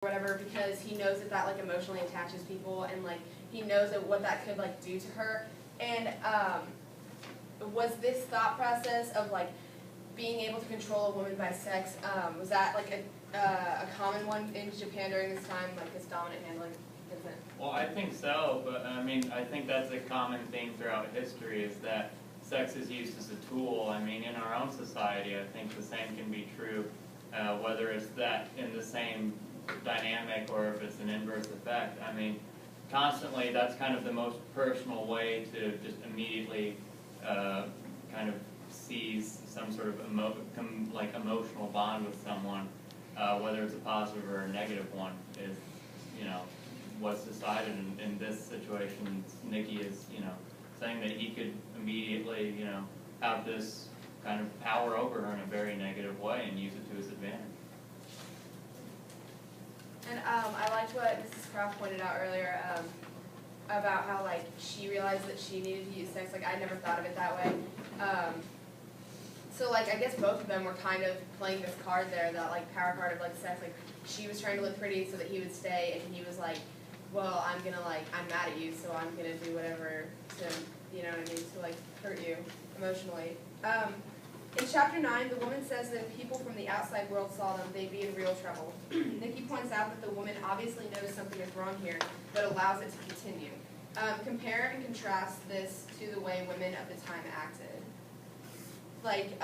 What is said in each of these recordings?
whatever, because he knows that like emotionally attaches people, and like he knows that what that could like do to her. And was this thought process of like being able to control a woman by sex, was that like a common one in Japan during this time, like this dominant handling? Well, I think so, but I mean, I think that's a common theme throughout history, is that sex is used as a tool. I mean, in our own society, I think the same can be true, whether it's that in the same dynamic or if it's an inverse effect. I mean, constantly, that's kind of the most personal way to just immediately kind of seize some sort of emotional bond with someone, whether it's a positive or a negative one, is, you know, what's decided. In this situation, Nikki is, you know, saying that he could immediately, you know, have this kind of power over her in a very negative way and use it to his advantage. And I liked what Mrs. Croft pointed out earlier about how like she realized that she needed to use sex. Like I never thought of it that way. So like I guess both of them were kind of playing this card there, that like power card of like sex. Like she was trying to look pretty so that he would stay, and he was like, well, I'm mad at you, so I'm gonna do whatever to, you know what I mean, to like hurt you emotionally. In chapter 9, the woman says that if people from the outside world saw them, they'd be in real trouble. Nikki points out that the woman obviously knows something is wrong here, but allows it to continue. Compare and contrast this to the way women of the time acted. Like,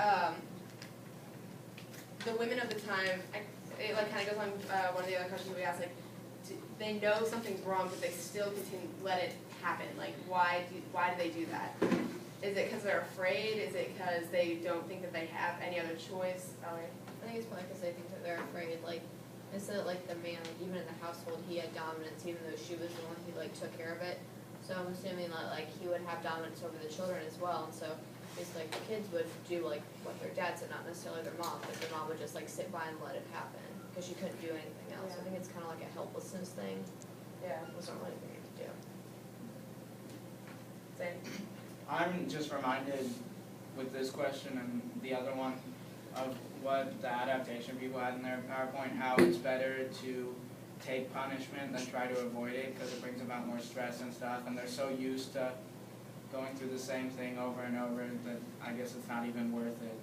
the women of the time, it like kind of goes on one of the other questions we asked, like, they know something's wrong, but they still continue, let it happen. Like, why do they do that? Is it because they're afraid? Is it because they don't think that they have any other choice? I think it's probably because they think that they're afraid. Like, instead of like the man, like even in the household, he had dominance, even though she was the one who like took care of it. So I'm assuming that like he would have dominance over the children as well. And so it's like the kids would do like what their dad said, not necessarily their mom. Like their mom would just like sit by and let it happen because she couldn't do anything else. Yeah. I think it's kind of like a helplessness thing. Yeah. It wasn't really anything to do. Same. I'm just reminded with this question and the other one of what the adaptation people had in their PowerPoint, how it's better to take punishment than try to avoid it because it brings about more stress and stuff, and they're so used to going through the same thing over and over that I guess it's not even worth it.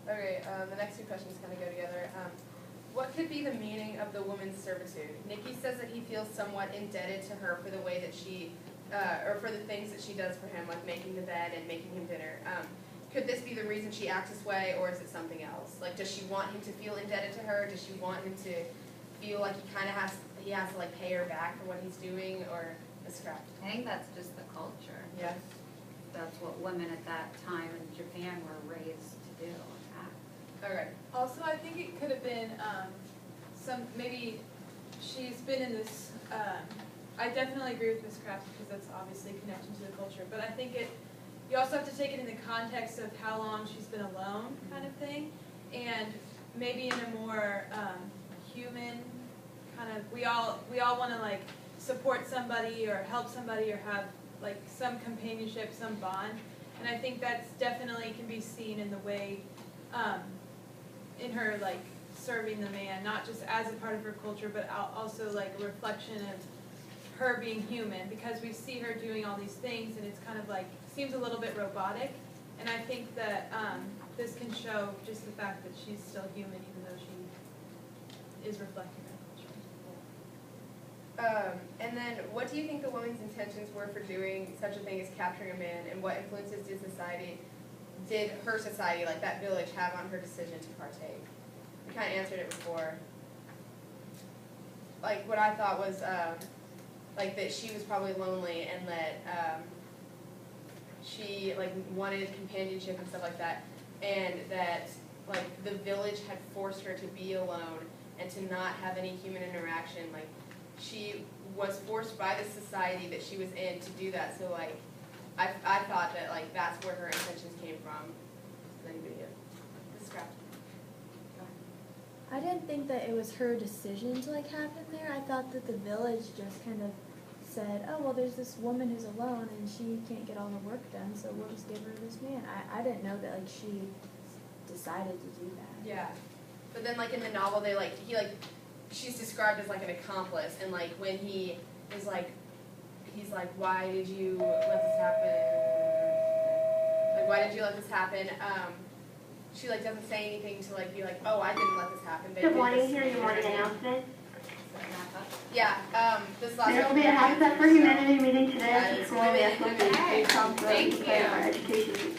Yeah. Okay, the next two questions kind of go together. What could be the meaning of the woman's servitude? Nikki says that he feels somewhat indebted to her for the way that she or for the things that she does for him, like making the bed and making him dinner. Could this be the reason she acts this way, or is it something else? Like, does she want him to feel indebted to her? Does she want him to feel like he has to like pay her back for what he's doing, or is crap? I think that's just the culture. Yeah. That's what women at that time in Japan were raised to do. Okay. Also, I think it could have been maybe she's been in this, I definitely agree with Ms. Kraft because that's obviously a connection to the culture, but I think you also have to take it in the context of how long she's been alone kind of thing, and maybe in a more human kind of, we all want to like support somebody or help somebody or have like some companionship, some bond, and I think that's definitely can be seen in the way in her like serving the man, not just as a part of her culture, but also like a reflection of her being human, because we see her doing all these things and it's kind of like seems a little bit robotic, and I think that this can show just the fact that she's still human even though she is reflecting her culture. And then what do you think the woman's intentions were for doing such a thing as capturing a man, and what influences did her society, like that village, have on her decision to partake? We kind of answered it before. Like, what I thought was, like, that she was probably lonely, and that she, like, wanted companionship and stuff like that, and that, like, the village had forced her to be alone and to not have any human interaction. Like, she was forced by the society that she was in to do that, so, like, I thought that, like, that's where her intentions came from. Anybody describe? I didn't think that it was her decision to like happen there. I thought that the village just kind of said, oh, well, there's this woman who's alone and she can't get all her work done, so we'll just give her this man. I didn't know that like she decided to do that. Yeah. but then like in the novel, they like, she's described as like an accomplice, and like when he is like, he's like, why did you let this happen? Like, why did you let this happen? She like doesn't say anything to like be like, oh, I didn't let this happen. They Good did morning, this to here are me. your morning announcements. Yeah, this last There will one. be a habitat for humanity meeting today at the Guys, school. The women, SLC women. based on Thank the plan of our education